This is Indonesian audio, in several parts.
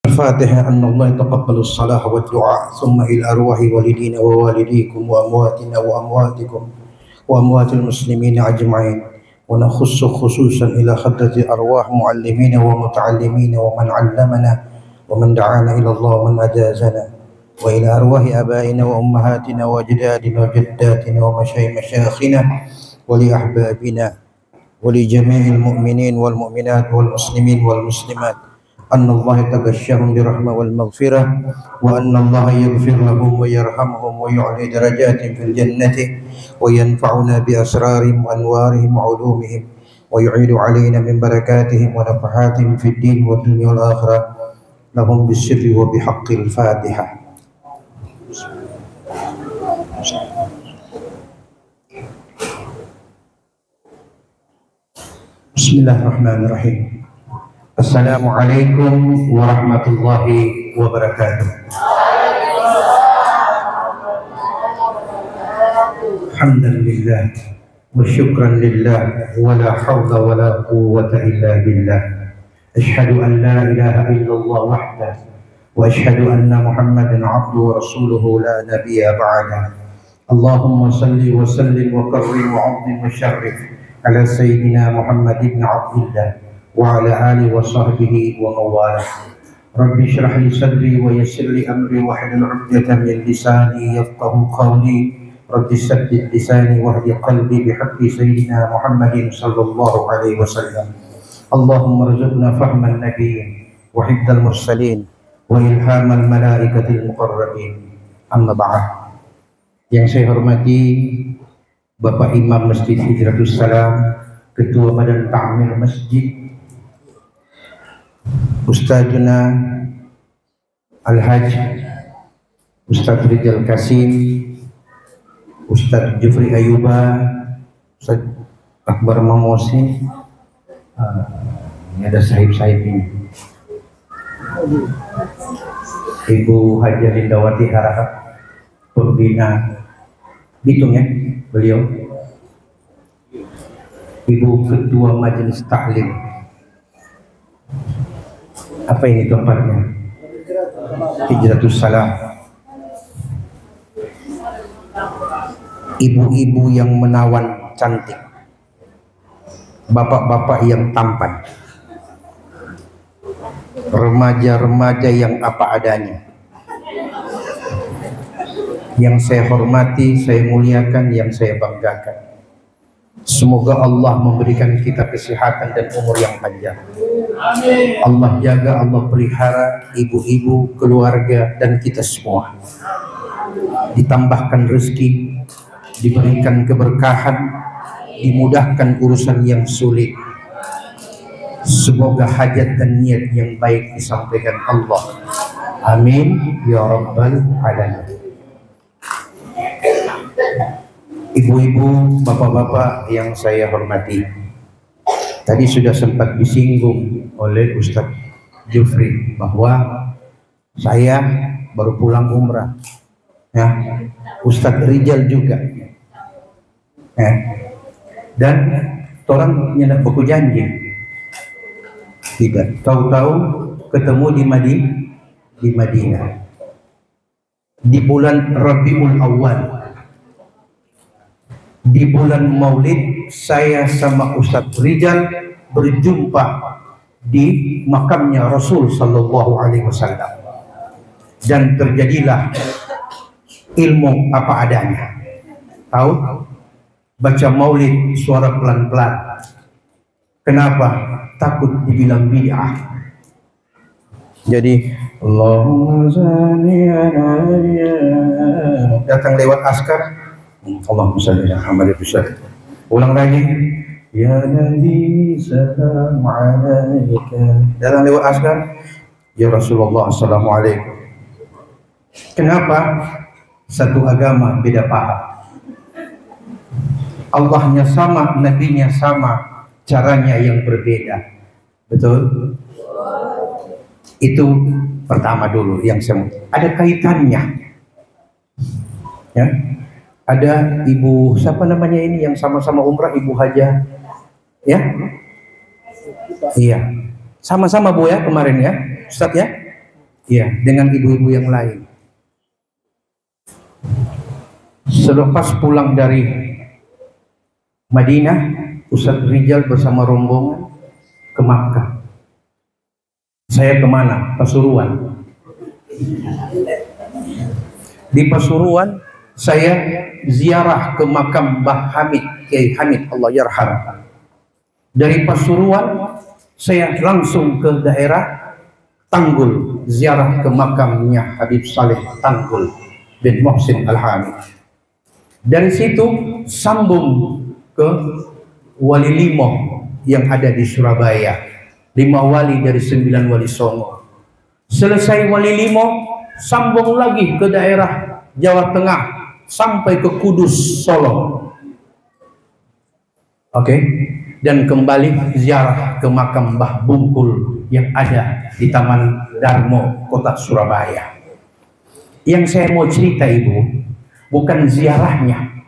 الفاتحة. أن الله يتقبل الصلاة والدعاء، ثم إلى أرواح والدينا ووالديكم وأمواتنا وأمواتكم وأموات المسلمين أجمعين، ونخص خصوصا إلى حضرة أرواح معلمين ومتعلمين ومن علمنا ومن دعانا إلى الله ومن أجازنا، وإلى أرواح آبائنا وأمهاتنا وأجدادنا وجداتنا ومشايخنا ولأحبابنا ولجميع المؤمنين والمؤمنات والمسلمين والمسلمات، أن الله يتغشاهم برحمة والمغفرة، وأن الله يغفر لهم ويرحمهم ويعلي درجات في الجنة، وينفعنا بأسرارهم وأنوارهم وعلومهم، ويعيد علينا من بركاتهم ونفحاتهم في الدين والدنيا والآخرة، لهم بالسر وبحق الفاتحة. بسم الله الرحمن الرحيم. Assalamualaikum warahmatullahi wabarakatuh. Alhamdulillah wa syukran lillah wa la hawla wa la quwwata illa billah. Ashhadu an la ilaha illallah wahdah wa ashhadu anna Muhammadan abduhu wa rasuluhu la nabiyya ba'dah. Allahumma salli wa sallim wa karrim wa 'azzim wa syarrif ala sayyidina Muhammad ibn Abdillah wa ala alihi wa sahbihi wa mawalah. Rabbi shrah li sadri wa yassir li amri wa hlul 'uqdatam min lisani yafqahu qawli. Rabbi saddid lisani wahdi qalbi bihaqqi sayyidina Muhammadin sallallahu alaihi wasallam. Allahumma rzuqna fahman nabiyyin wa hifdzal mursalin wa ilhamal malaikatil muqarrabin. Amma ba'd. Yang saya hormati Bapak Imam Masjid Hijratus Salam, Ketua Badan Ta'mir Masjid, Ustadzuna Al-Hajj Ustadz Rijal Kasim, Ustadz Jufri Ayuba, Ustadz Akbar Mamosi, ini ada sahib-sahib ini, Ibu Haji Lindawati Harahap, pembina Bitung ya beliau, Ibu Ketua Majelis Taklim, apa ini tempatnya? Hijratus Salam. Ibu-ibu yang menawan cantik, bapak-bapak yang tampan, remaja-remaja yang apa adanya. Yang saya hormati, saya muliakan, yang saya banggakan. Semoga Allah memberikan kita kesehatan dan umur yang panjang. Amin. Allah jaga, Allah pelihara ibu-ibu, keluarga, dan kita semua. Ditambahkan rezeki, diberikan keberkahan, dimudahkan urusan yang sulit. Semoga hajat dan niat yang baik disampaikan Allah. Amin ya rabbal alamin. Ibu-ibu, bapak-bapak yang saya hormati, tadi sudah sempat disinggung oleh Ustadz Jufri bahwa saya baru pulang umrah, ya. Ustadz Rijal juga, ya. Dan orang nyedak buku janji, tidak tahu-tahu ketemu di Madinah di bulan Rabiul Awal. Di bulan Maulid saya sama Ustadz Rijal berjumpa di makamnya Rasul sallallahu alaihi wasallam, dan terjadilah ilmu apa adanya. Tahu? Baca Maulid suara pelan-pelan. Kenapa? Takut dibilang bid'ah. Jadi Allahumma shalli ala datang lewat askar, Allahumma shalli ala Muhammad bisa. Ulang lagi, ya Nabi salam alaika. Datang lewat askar, ya Rasulullah assalamualaikum. Kenapa? Satu agama beda paham. Allahnya sama, nabinya sama, caranya yang berbeda. Betul? Itu pertama dulu yang saya ada kaitannya. Ya. Ada ibu siapa namanya ini yang sama-sama umrah, Ibu Haja, ya? Iya, sama-sama Bu ya kemarin ya, Ustadz ya. Ya, dengan ibu-ibu yang lain. Selepas pulang dari Madinah, Ustadz Rijal bersama rombongan ke Makkah. Saya kemana? Pasuruan. Di Pasuruan saya ziarah ke makam Mbah Hamid, Kiai Hamid Allah yarham. Dari Pasuruan saya langsung ke daerah Tanggul, ziarah ke makamnya Habib Saleh Tanggul bin Muhsin Al-Hamid. Dari situ sambung ke Wali Limo yang ada di Surabaya, 5 wali dari 9 wali songo. Selesai Wali Limo, sambung lagi ke daerah Jawa Tengah sampai ke Kudus, Solo. Oke, dan kembali ziarah ke makam Mbah Bungkul yang ada di Taman Darmo, kota Surabaya. Yang saya mau cerita Ibu, bukan ziarahnya.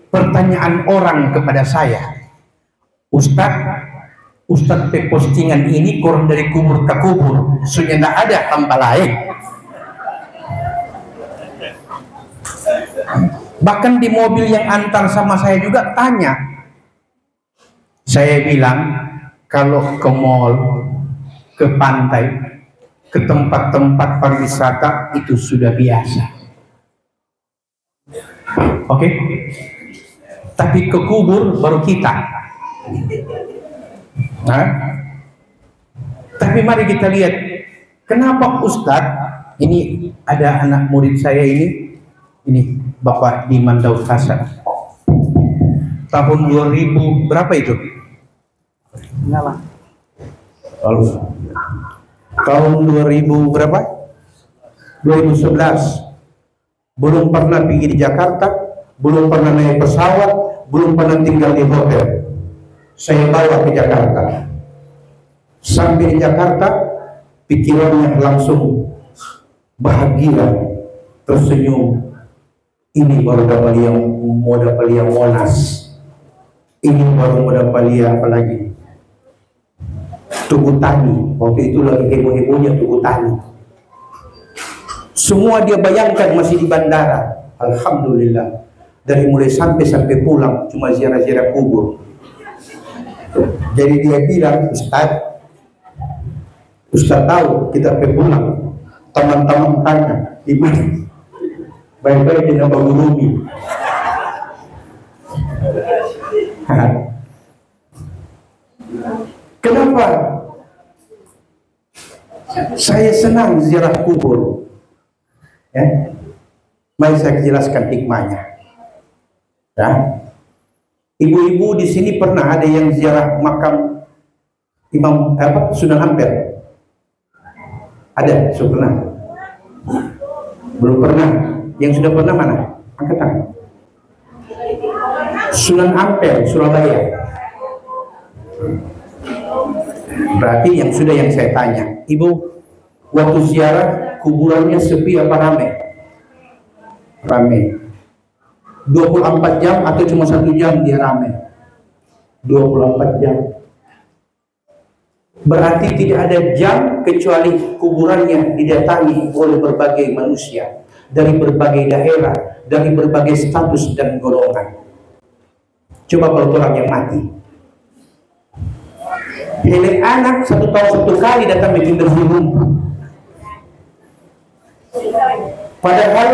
Pertanyaan orang kepada saya, Ustadz postingan ini kurang dari kubur ke kubur, sudah tidak ada tambah lain. Bahkan di mobil yang antar sama saya juga tanya. Saya bilang, kalau ke mall, ke pantai, ke tempat-tempat pariwisata itu sudah biasa. Oke? Tapi ke kubur baru kita. Nah, tapi mari kita lihat, kenapa Ustadz, ini ada anak murid saya ini Bapak di Mandaus Hasan. Tahun 2000 berapa itu? Enggak. Tahun 2000 berapa? 2011. Belum pernah pergi di Jakarta, belum pernah naik pesawat, belum pernah tinggal di hotel. Saya bawa ke Jakarta. Sampai di Jakarta, pikirannya langsung bahagia, tersenyum. Ini baru dapat yang Monas. Ini baru mau dapat apa lagi? Tugu Tani. Waktu itu lagi heboh-hebohnya Tugu Tani. Semua dia bayangkan masih di bandara. Alhamdulillah. Dari mulai sampai pulang cuma ziarah-ziarah kubur. Jadi dia bilang, Ustaz tahu kita pulang. Teman-teman tanya, di mana? Baik-baik dengan Pak Gurumi. Kenapa saya senang ziarah kubur? Ya, mari saya jelaskan hikmahnya. Ya. Ibu-ibu di sini pernah ada yang ziarah makam Imam Sunan Ampel? Ada, sudah pernah? Belum pernah. Yang sudah pernah mana? Angkat tangan. Sunan Ampel, Surabaya. Berarti yang sudah yang saya tanya, Ibu, waktu ziarah kuburannya sepi apa ramai? Ramai. 24 jam atau cuma 1 jam dia ramai? 24 jam. Berarti tidak ada jam kecuali kuburannya didatangi oleh berbagai manusia dari berbagai daerah, dari berbagai status dan golongan. Coba kalau orang yang mati, pilih anak 1 tahun 1 kali datang bikin berhubung. Padahal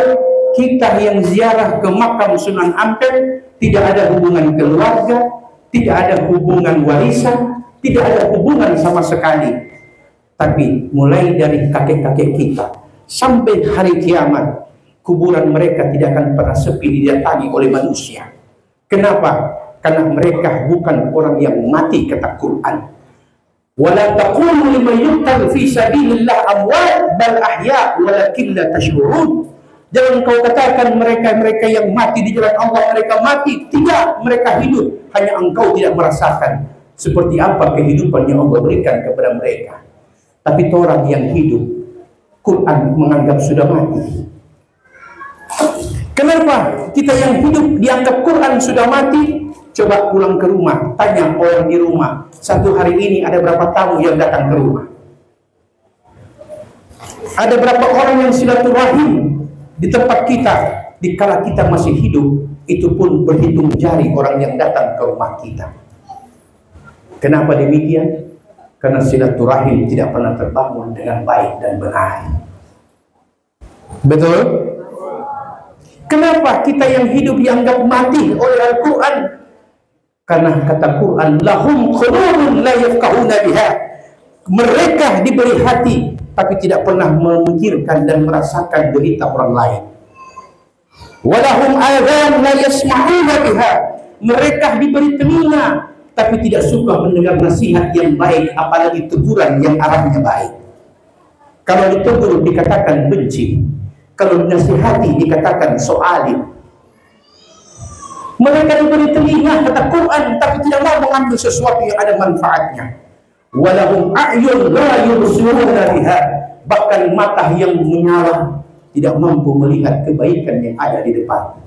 kita yang ziarah ke makam Sunan Ampel tidak ada hubungan keluarga, tidak ada hubungan warisan, tidak ada hubungan sama sekali. Tapi mulai dari kakek-kakek kita sampai hari kiamat, kuburan mereka tidak akan pernah sepi didatangi oleh manusia. Kenapa? Karena mereka bukan orang yang mati, kata Quran. Wala taqulu liman yuqtal fi sabilillah amwat bal ahya walakin la tashurun. Jangan kau katakan mereka yang mati di jalan Allah mereka mati. Tidak, mereka hidup. Hanya engkau tidak merasakan seperti apa kehidupan yang Allah berikan kepada mereka. Tapi orang yang hidup, Quran menganggap sudah mati. Kenapa kita yang hidup dianggap Quran sudah mati? Coba pulang ke rumah, tanya orang di rumah, 1 hari ini ada berapa tamu yang datang ke rumah? Ada berapa orang yang silaturahim di tempat kita, di kala kita masih hidup, itu pun berhitung jari orang yang datang ke rumah kita. Kenapa demikian? Karena silaturahim tidak pernah terbangun dengan baik dan benar. Betul? Kenapa kita yang hidup dianggap mati oleh Al-Quran? Karena kata Quran, lahum qulubun la yafqahuna biha. Mereka diberi hati tapi tidak pernah memikirkan dan merasakan derita orang lain. Walahum adhan la yasma'una biha. Mereka diberi telinga tapi tidak suka mendengar nasihat yang baik, apalagi teguran yang arahnya baik. Kalau ditegur dikatakan benci, kalau dinasihati dikatakan soali. Mereka diberi telinga kata Quran tapi tidak mau mengambil sesuatu yang ada manfaatnya. Walahum a'yun la yubsiruna biha. Bahkan mata yang menyala tidak mampu melihat kebaikan yang ada di depan.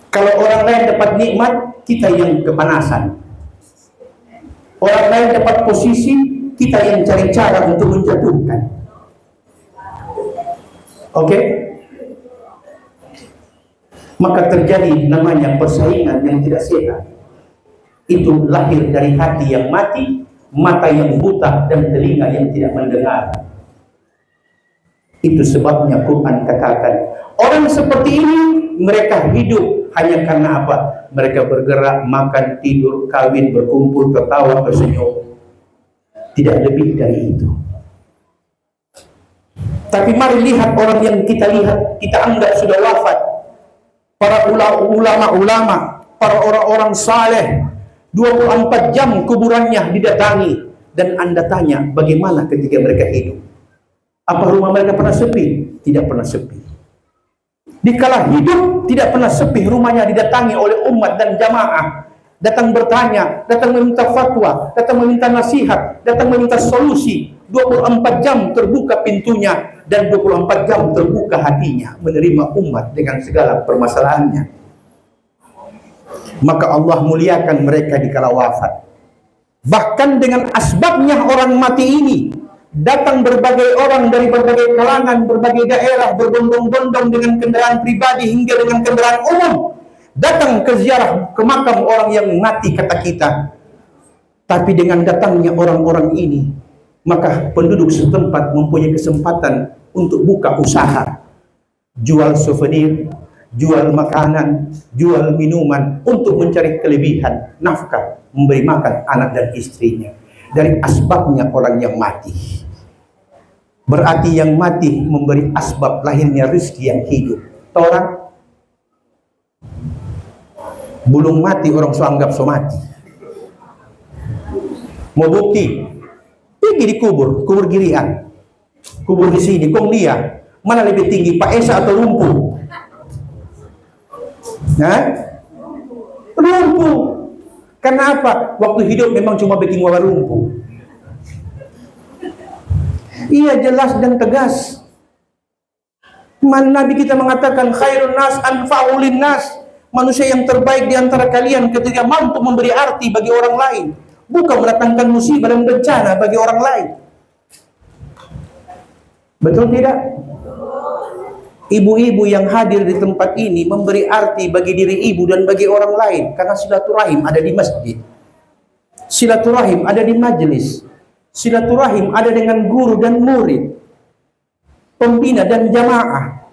Kalau orang lain dapat nikmat, kita yang kepanasan. Orang lain dapat posisi, kita yang cari cara untuk menjatuhkan. Oke? Maka terjadi namanya persaingan yang tidak sehat. Itu lahir dari hati yang mati, mata yang buta, dan telinga yang tidak mendengar. Itu sebabnya Quran katakan, orang seperti ini mereka hidup hanya karena apa? Mereka bergerak, makan, tidur, kawin, berkumpul, tertawa, tersenyum. Tidak lebih dari itu. Tapi mari lihat orang yang kita lihat, kita anggap sudah wafat. Para ulama-ulama, para orang-orang saleh, 24 jam kuburannya didatangi. Dan Anda tanya, bagaimana ketika mereka hidup? Apa rumah mereka pernah sepi? Tidak pernah sepi. Dikala hidup, tidak pernah sepi rumahnya didatangi oleh umat dan jamaah. Datang bertanya, datang meminta fatwa, datang meminta nasihat, datang meminta solusi. 24 jam terbuka pintunya dan 24 jam terbuka hatinya menerima umat dengan segala permasalahannya. Maka Allah muliakan mereka dikala wafat. Bahkan dengan asbabnya orang mati ini, datang berbagai orang dari berbagai kalangan, berbagai daerah, berbondong-bondong dengan kendaraan pribadi hingga dengan kendaraan umum, datang ke ziarah ke makam orang yang mati kata kita. Tapi dengan datangnya orang-orang ini, maka penduduk setempat mempunyai kesempatan untuk buka usaha, jual souvenir, jual makanan, jual minuman untuk mencari kelebihan nafkah, memberi makan anak dan istrinya. Dari asbabnya orang yang mati. Berarti yang mati memberi asbab lahirnya rezeki yang hidup. Orang belum mati orang so anggap so mati. Mau bukti? Pergi di kubur girian. Kubur di sini, kong dia mana lebih tinggi, Pak Esa atau Lumpuh? Nah, Lumpuh. Karena apa? Waktu hidup memang cuma bikin wawa lumpuh. Iya, jelas dan tegas. Nabi kita mengatakan khairun nas anfa'u linnas. Manusia yang terbaik di antara kalian ketika mampu memberi arti bagi orang lain, bukan mendatangkan musibah dan bencana bagi orang lain. Betul tidak? Ibu-ibu yang hadir di tempat ini memberi arti bagi diri ibu dan bagi orang lain, karena silaturahim ada di masjid, silaturahim ada di majelis, silaturahim ada dengan guru dan murid, pembina dan jamaah.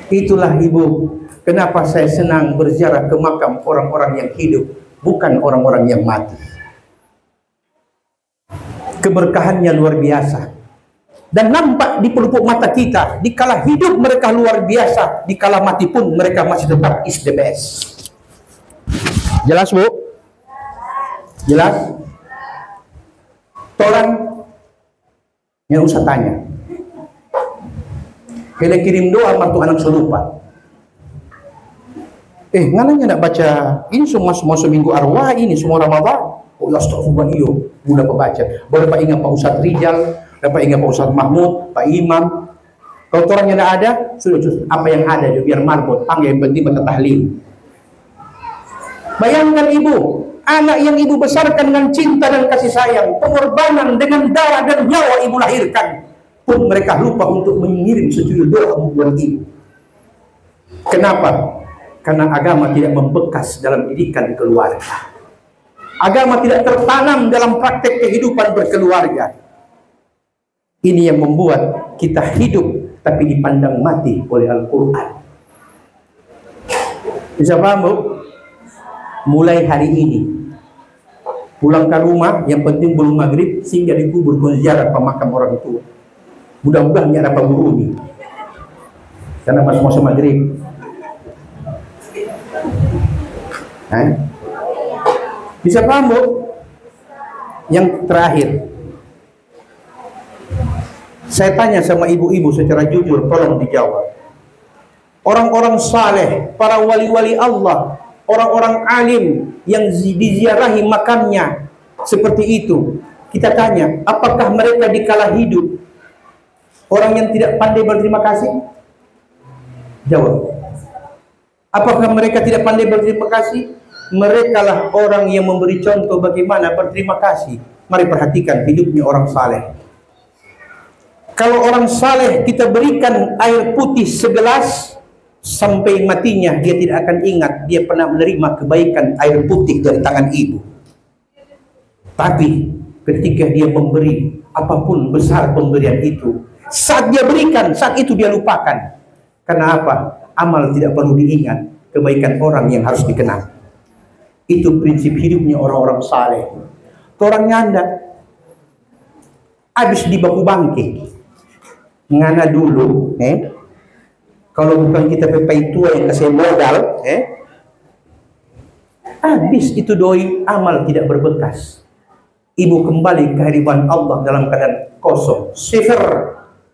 Itulah ibu, kenapa saya senang berziarah ke makam orang-orang yang hidup, bukan orang-orang yang mati. Keberkahannya luar biasa. Dan nampak di pelupuk mata kita, dikala hidup mereka luar biasa, dikala mati pun mereka masih tetap is the best. Jelas, Bu? Jelas? Orang yang usah tanya. Kena kirim doa martu anak selupa. Ngananya nak baca ini semua seminggu arwah ini semua Ramadan. Oh ya astagfirullah iyo, udah baca. Boleh Pak ingat Pak Ustadz Rijal, dapat ingat Pak Ustadz Mahmud, Pak Imam. Kalau orangnya tidak ada, sudah apa yang ada biar marbot, panggil yang penting baca tahlil. Bayangkan ibu, Anak yang ibu besarkan dengan cinta dan kasih sayang, pengorbanan dengan darah dan nyawa ibu lahirkan, pun mereka lupa untuk mengirim sejumlah doa buat ibu. Kenapa? Karena agama tidak membekas dalam didikan keluarga. Agama tidak tertanam dalam praktek kehidupan berkeluarga. Ini yang membuat kita hidup tapi dipandang mati oleh Al-Quran. Bisa paham, Bu? Mulai hari ini, pulang ke rumah, yang penting belum maghrib, sehingga di kubur ziarah pemakam orang tua. Mudah-mudahan ada Pak Guru ini, karena masa-masa maghrib. Bisa paham, Bu? Yang terakhir, saya tanya sama ibu-ibu secara jujur, tolong dijawab. Orang-orang saleh, para wali-wali Allah, orang-orang alim yang diziarahi makamnya seperti itu, kita tanya, apakah mereka dikala hidup orang yang tidak pandai berterima kasih? Jawab. Apakah mereka tidak pandai berterima kasih? Mereka lah orang yang memberi contoh bagaimana berterima kasih. Mari perhatikan hidupnya orang saleh. Kalau orang saleh kita berikan air putih segelas, sampai matinya dia tidak akan ingat dia pernah menerima kebaikan air putih dari tangan ibu. Tapi ketika dia memberi, apapun besar pemberian itu, saat dia berikan, saat itu dia lupakan. Karena apa? Amal tidak perlu diingat, kebaikan orang yang harus dikenang. Itu prinsip hidupnya orang-orang saleh. Orangnya Anda habis di baku bangke ngana dulu, kalau bukan kita pepai tua yang kasih modal, habis itu doi, amal tidak berbekas. Ibu kembali ke hadirat Allah dalam keadaan kosong, sifir,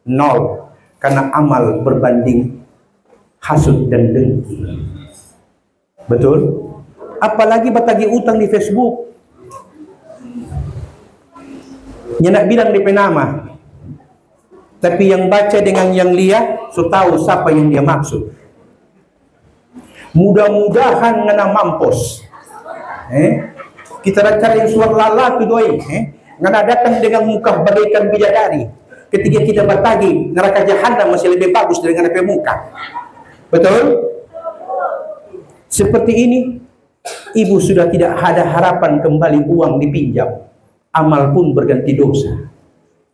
nol, karena amal berbanding hasud dan dengki. Betul? Apalagi batagi utang di Facebook. Nyenak bilang di penama, tapi yang baca dengan yang lihat, so tahu siapa yang dia maksud. Mudah-mudahan ngana mampus. Kita cari suara lala tu doi. Ngana datang dengan muka bagaikan bidadari. Ketika kita bertagi, neraka jahanam masih lebih bagus dari ngana muka. Betul? Seperti ini, ibu sudah tidak ada harapan kembali uang dipinjam. Amal pun berganti dosa.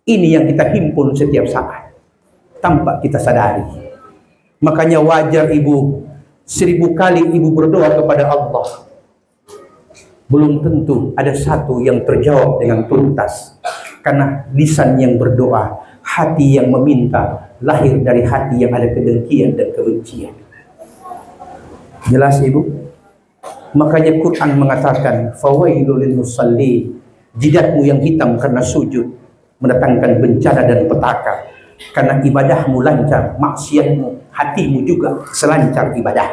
Ini yang kita himpun setiap saat tanpa kita sadari. Makanya wajar ibu 1000 kali ibu berdoa kepada Allah, belum tentu ada satu yang terjawab dengan tuntas. Karena lisan yang berdoa, hati yang meminta, lahir dari hati yang ada kedengkian dan kebencian. Jelas ibu? Makanya Quran mengatakan, fawailul lil musallin, jidatmu yang hitam karena sujud mendatangkan bencana dan petaka. Karena ibadahmu lancar, maksiatmu, hatimu juga selancar ibadah.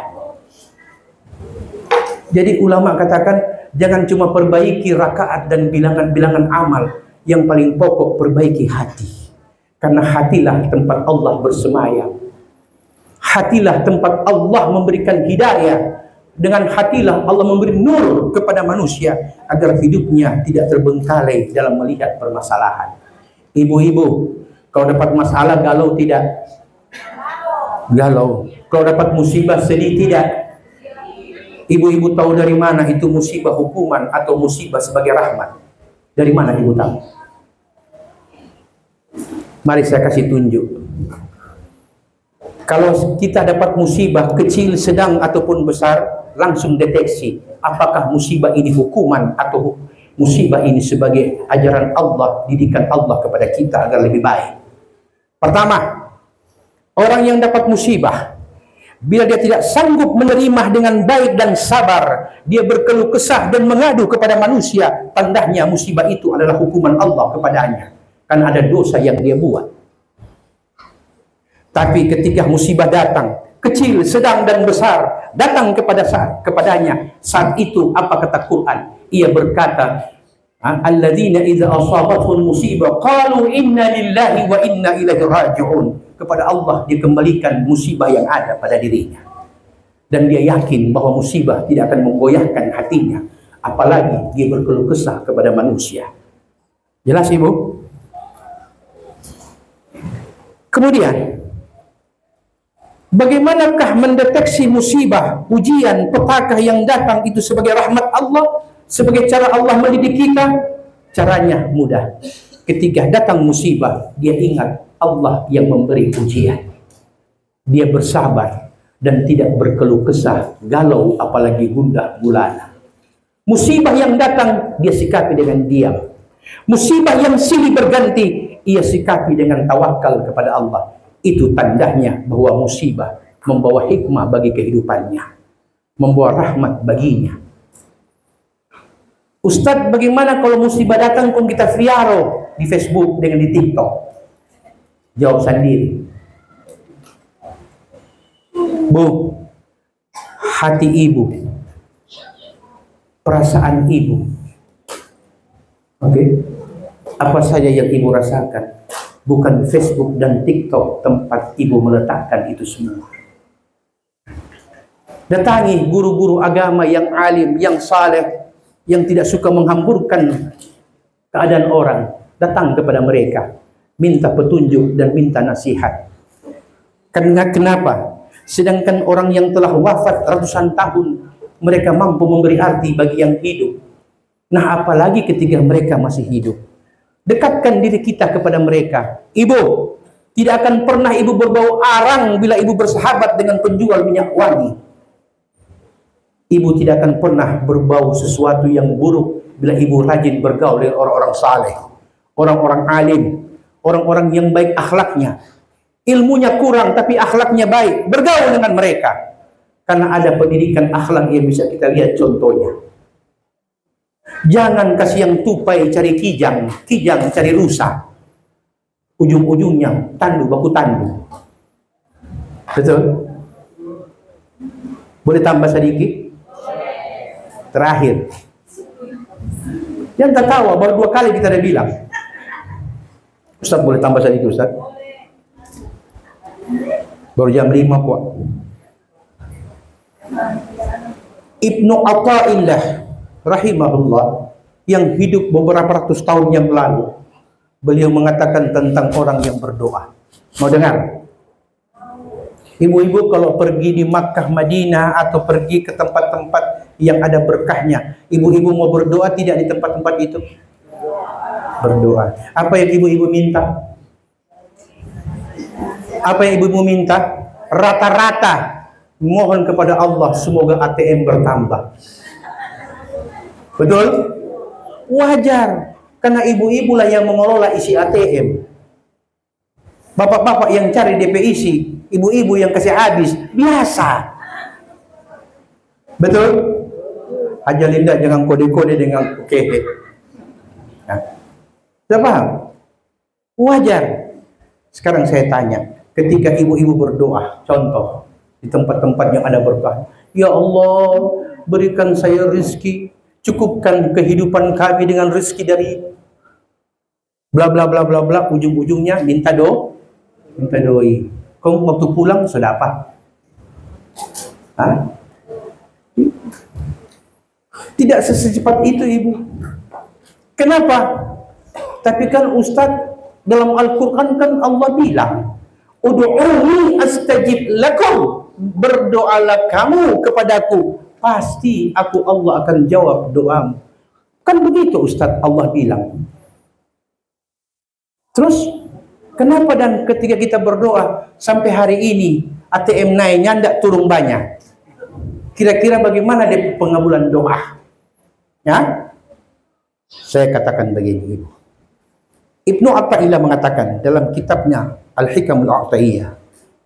Jadi ulama katakan, jangan cuma perbaiki rakaat dan bilangan-bilangan amal, yang paling pokok perbaiki hati. Karena hatilah tempat Allah bersemayam. Hatilah tempat Allah memberikan hidayah. Dengan hatilah Allah memberi nur kepada manusia agar hidupnya tidak terbengkalai dalam melihat permasalahan. Ibu-ibu, kalau dapat masalah galau tidak? Galau. Kalau dapat musibah sedih tidak? Ibu-ibu tahu dari mana itu musibah hukuman atau musibah sebagai rahmat? Dari mana ibu tahu? Mari saya kasih tunjuk. Kalau kita dapat musibah kecil, sedang ataupun besar, langsung deteksi apakah musibah ini hukuman atau musibah ini sebagai ajaran Allah, didikan Allah kepada kita agar lebih baik. Pertama, orang yang dapat musibah, bila dia tidak sanggup menerima dengan baik dan sabar, dia berkeluh kesah dan mengadu kepada manusia, tandanya musibah itu adalah hukuman Allah kepadanya, karena ada dosa yang dia buat. Tapi ketika musibah datang, kecil, sedang dan besar, datang kepadanya, saat itu apa kata Quran? Ia berkata, alladzina idza asabatuhum musibah qalu inna lillahi wa inna ilaihi raji'un. Kepada Allah dia kembalikan musibah yang ada pada dirinya. Dan dia yakin bahwa musibah tidak akan menggoyahkan hatinya. apalagi dia berkeluh kesah kepada manusia. Jelas Ibu? Kemudian, bagaimanakah mendeteksi musibah, ujian, petaka yang datang itu sebagai rahmat Allah, sebagai cara Allah mendidik kita? Caranya mudah. Ketika datang musibah, dia ingat Allah yang memberi ujian. Dia bersabar dan tidak berkeluh kesah, galau, apalagi gundah gulana. Musibah yang datang, dia sikapi dengan diam. Musibah yang silih berganti, ia sikapi dengan tawakal kepada Allah. Itu tandanya bahwa musibah membawa hikmah bagi kehidupannya, membawa rahmat baginya. Ustadz, bagaimana kalau musibah datang kok kita viral di Facebook dengan di TikTok? Jawab sendiri. Bu, hati ibu, perasaan ibu, oke? Apa saja yang ibu rasakan, bukan Facebook dan TikTok tempat ibu meletakkan itu semua. Datangi guru-guru agama yang alim, yang saleh, yang tidak suka menghamburkan keadaan orang. Datang kepada mereka, minta petunjuk dan minta nasihat. Karena kenapa? Sedangkan orang yang telah wafat ratusan tahun, mereka mampu memberi arti bagi yang hidup. Nah, apalagi ketika mereka masih hidup. Dekatkan diri kita kepada mereka. Ibu, tidak akan pernah ibu berbau arang bila ibu bersahabat dengan penjual minyak wangi. Ibu tidak akan pernah berbau sesuatu yang buruk bila ibu rajin bergaul dengan orang-orang saleh, orang-orang alim, orang-orang yang baik akhlaknya. Ilmunya kurang tapi akhlaknya baik, bergaul dengan mereka. Karena ada pendidikan akhlak yang bisa kita lihat contohnya. Jangan kasih yang tupai cari kijang, kijang cari rusa. Ujung-ujungnya tandu baku tandu. Betul? Boleh tambah sedikit? Terakhir. Jangan tertawa, baru 2 kali kita udah bilang. Ustaz, boleh tambah sedikit Ustaz? Baru jam 5 kok. Ibnu Athaillah rahimahullah yang hidup beberapa ratus tahun yang lalu, beliau mengatakan tentang orang yang berdoa. Mau dengar? Ibu-ibu kalau pergi di Makkah, Madinah atau pergi ke tempat-tempat yang ada berkahnya, ibu-ibu mau berdoa tidak di tempat-tempat itu? Berdoa. Apa yang ibu-ibu minta? Apa yang ibu-ibu minta? Rata-rata mohon kepada Allah semoga ATM bertambah. Betul? Wajar. Karena ibu-ibu lah yang mengelola isi ATM. Bapak-bapak yang cari DP isi, ibu-ibu yang kasih habis, biasa. Betul? Haja Linda jangan kode-kode dengan kehe. Nah, sudah paham? Wajar. Sekarang saya tanya, ketika ibu-ibu berdoa, contoh di tempat-tempat yang ada berkah, ya Allah, berikan saya rezeki, cukupkan kehidupan kami dengan rezeki dari bla bla bla bla bla, ujung-ujungnya minta doi. Kau waktu pulang sudah apa? Hah? Tidak secepat itu ibu. Kenapa? Tapi kan Ustadz, dalam Al-Quran kan Allah bilang, Udu'uni astajib lakum, berdoalah kamu kepadaku, pasti aku Allah akan jawab doamu. Kan begitu Ustadz Allah bilang. Terus kenapa dan ketika kita berdoa sampai hari ini ATM naiknya tidak turun banyak? Kira-kira bagaimana dari pengabulan doa? Ya? Saya katakan begini ibu. Ibnu Athaillah mengatakan dalam kitabnya Al-Hikamul A'taiyah,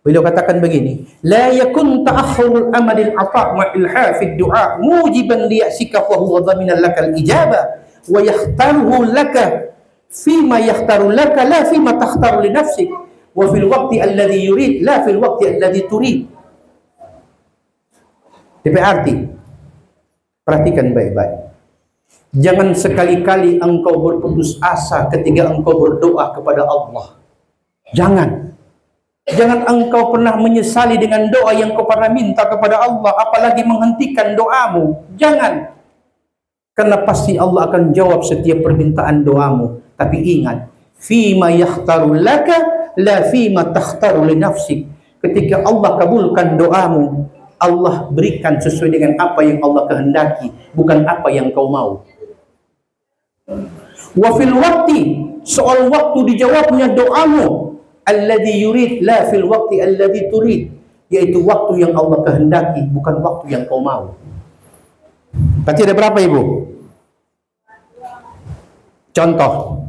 beliau katakan begini, la yakun ta'akhurul amalil ata' ma'il hafid du'a mujiban liya'sika fa huwa dhaminan lakal ijabah wa yakhtaruhu laka fima yakhtaru laka la fima takhtaru li nafsik wa fil waqti alladhi yurid la fil waqti alladhi turid. DP arti, perhatikan baik-baik. Jangan sekali-kali engkau berputus asa ketika engkau berdoa kepada Allah. Jangan. Jangan engkau pernah menyesali dengan doa yang kau pernah minta kepada Allah, apalagi menghentikan doamu. Jangan. Karena pasti Allah akan jawab setiap permintaan doamu. Tapi ingat, fima yakhtaru laka la fima takhtaru li nafsik. Ketika Allah kabulkan doamu, Allah berikan sesuai dengan apa yang Allah kehendaki, bukan apa yang kau mau. Wa fil waqti, soal waktu dijawabnya doamu, alladhi yurid la fil waqti alladhi turid, yaitu waktu yang Allah kehendaki, bukan waktu yang kau mau. Berarti ada berapa, Ibu? Contoh,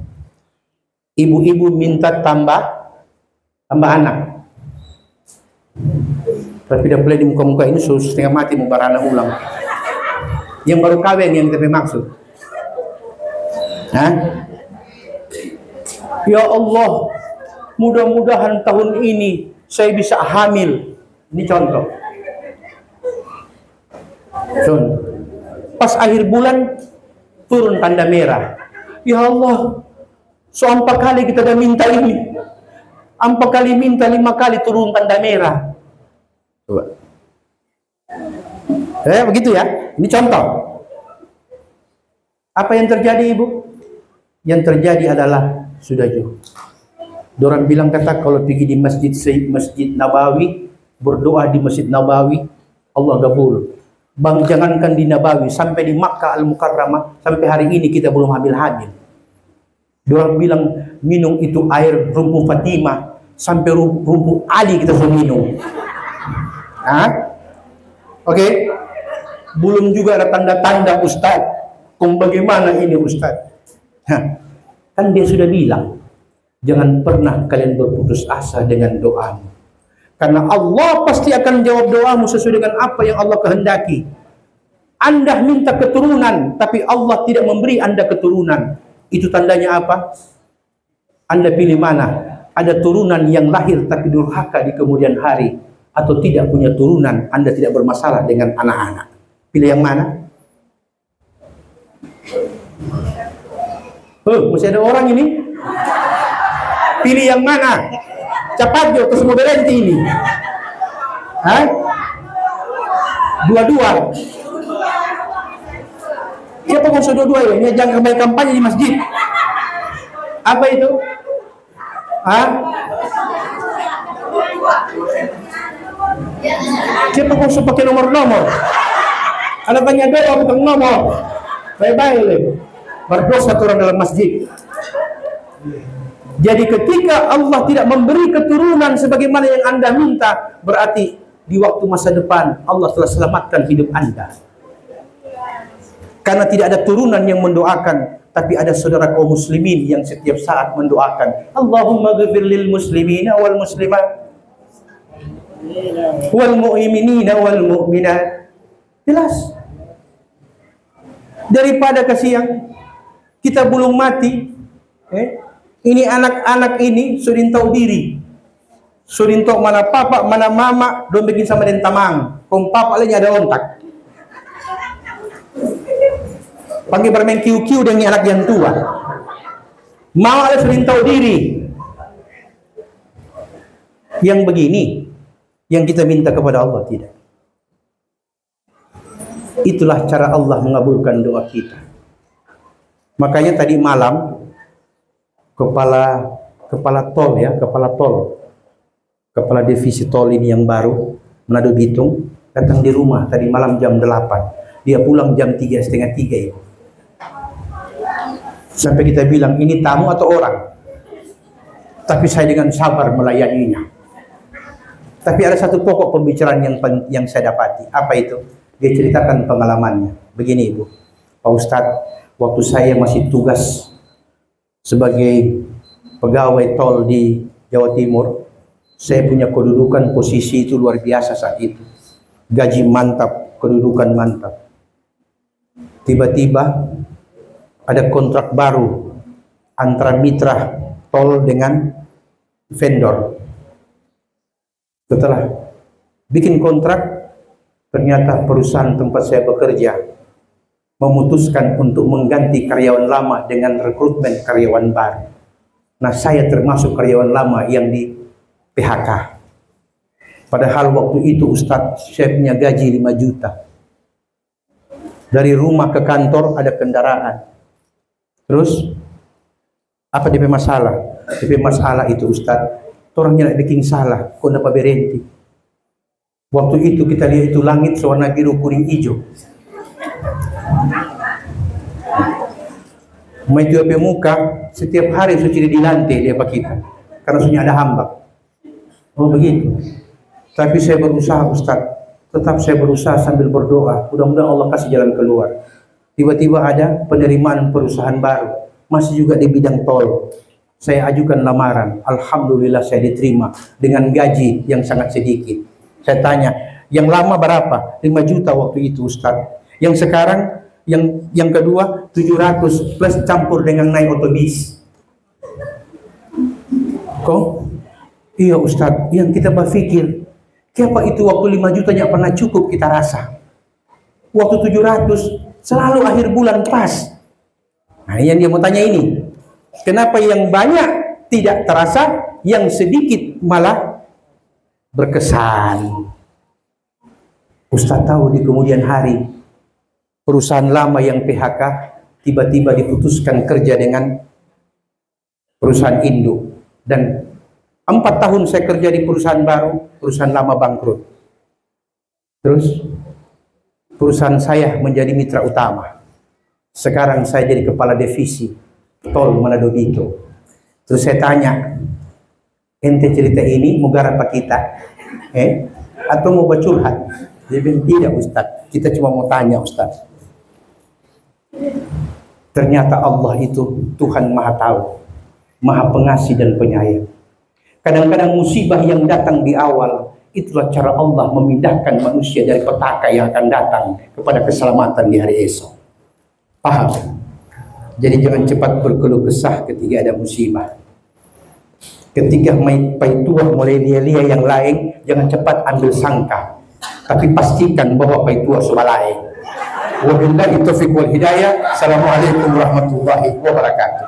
ibu-ibu minta tambah anak. Tapi tidak boleh di muka-muka ini setengah mati mau barana ulang. Yang baru kawin yang kita maksud. Hah? Ya Allah, mudah-mudahan tahun ini saya bisa hamil. Ini contoh. Pas akhir bulan turun tanda merah. Ya Allah, so 4 kali kita dah minta ini. 4 kali minta, 5 kali turun tanda merah. Coba. Begitu ya. Ini contoh. Apa yang terjadi, Ibu? Yang terjadi adalah sudah jauh. Orang bilang kata kalau pergi di Masjid Nabawi, berdoa di Masjid Nabawi, Allah kabul. Bang, jangankan di Nabawi, sampai di Makkah Al-Mukarramah, sampai hari ini kita belum hamil-hamil. Orang bilang minum itu air rumpu Fatimah, sampai rumpu Ali kita sudah minum. Oke. Belum juga ada tanda-tanda Ustaz. Bagaimana ini Ustaz? Kan dia sudah bilang, jangan pernah kalian berputus asa dengan doamu. Karena Allah pasti akan jawab doamu sesuai dengan apa yang Allah kehendaki. Anda minta keturunan, tapi Allah tidak memberi Anda keturunan. Itu tandanya apa? Anda pilih mana? Ada turunan yang lahir tapi durhaka di kemudian hari, atau tidak punya turunan, Anda tidak bermasalah dengan anak-anak. Pilih yang mana? Masih ada orang ini? Pilih yang mana? Cepat jo, terus mau berhenti ini. Dua-dua. Siapa mau dua-dua ya? Ini jangan kembali kampanye di masjid. Apa itu? Siapa mau pakai nomor-nomor? Ada banyak doa tentang nomor. Bye-bye. Berdosa orang dalam masjid. Jadi ketika Allah tidak memberi keturunan sebagaimana yang Anda minta, berarti di waktu masa depan Allah telah selamatkan hidup Anda. Karena tidak ada turunan yang mendoakan, tapi ada saudara kaum muslimin yang setiap saat mendoakan, Allahumma ghfir lil muslimina wal muslimat wal mu'minina wal mu'minat. Jelas. Daripada kasihan kita belum mati, ini anak-anak ini sudah tahu diri. Sudah tahu mana papa, mana mama, dong bikin sama dengan tamang. Kong papa lainnya ada ontak. Panggil bermain kiu-kiu dengan anak yang tua. Mau ada sudah tahu diri. Yang begini, yang kita minta kepada Allah tidak. Itulah cara Allah mengabulkan doa kita. Makanya tadi malam kepala divisi tol ini yang baru, Manado Bitung, datang di rumah tadi malam jam 8. Dia pulang jam 3:30 Ibu. Sampai kita bilang ini tamu atau orang? Tapi saya dengan sabar melayaninya. Tapi ada satu pokok pembicaraan yang saya dapati. Apa itu? Dia ceritakan pengalamannya. Begini Ibu, Pak Ustadz, waktu saya masih tugas sebagai pegawai tol di Jawa Timur, saya punya kedudukan posisi itu luar biasa saat itu. Gaji mantap, kedudukan mantap. Tiba-tiba ada kontrak baru antara mitra tol dengan vendor. Setelah bikin kontrak, ternyata perusahaan tempat saya bekerja memutuskan untuk mengganti karyawan lama dengan rekrutmen karyawan baru. Nah, saya termasuk karyawan lama yang di PHK. Padahal waktu itu Ustadz, saya punya gaji 5 juta. Dari rumah ke kantor ada kendaraan. Terus apa DP masalah? DP masalah itu Ustaz, orangnya nak bikin salah, kok dapat berhenti. Waktu itu kita lihat itu langit warna biru kuning hijau. Mai itu DP muka setiap hari suci di lantai dia pak kita, karena sudah ada hambak. Oh begitu. Tapi saya berusaha Ustaz, tetap saya berusaha sambil berdoa, mudah-mudahan Allah kasih jalan keluar. Tiba-tiba ada penerimaan perusahaan baru, masih juga di bidang tol. Saya ajukan lamaran, alhamdulillah saya diterima dengan gaji yang sangat sedikit. Saya tanya, yang lama berapa? 5 juta waktu itu Ustaz. Yang sekarang yang kedua 700 plus campur dengan naik otobus. Kok? Iya Ustaz, yang kita berpikir, kenapa itu waktu 5 juta tidak pernah cukup kita rasa. Waktu 700 selalu akhir bulan pas. Nah yang dia mau tanya ini, kenapa yang banyak tidak terasa, yang sedikit malah berkesan. Ustaz tahu di kemudian hari, perusahaan lama yang PHK tiba-tiba diputuskan kerja dengan perusahaan induk. Dan 4 tahun saya kerja di perusahaan baru, perusahaan lama bangkrut. Terus perusahaan saya menjadi mitra utama. Sekarang saya jadi kepala divisi tol Manado Bito. Terus saya tanya, ente cerita ini mau garap apa kita? Atau mau bercurhat? Dia bilang, tidak Ustaz, kita cuma mau tanya Ustaz. Ternyata Allah itu Tuhan Maha Tahu, Maha Pengasih dan Penyayang. Kadang-kadang musibah yang datang di awal, itulah cara Allah memindahkan manusia dari petaka yang akan datang kepada keselamatan di hari esok. Paham? Jadi jangan cepat berkeluh kesah ketika ada musibah. Ketika paitua mulai lia-lia yang lain, jangan cepat ambil sangka. Tapi pastikan bahwa paitua subalai. Wabillahi taufiq wal hidayah. Assalamualaikum warahmatullahi wabarakatuh.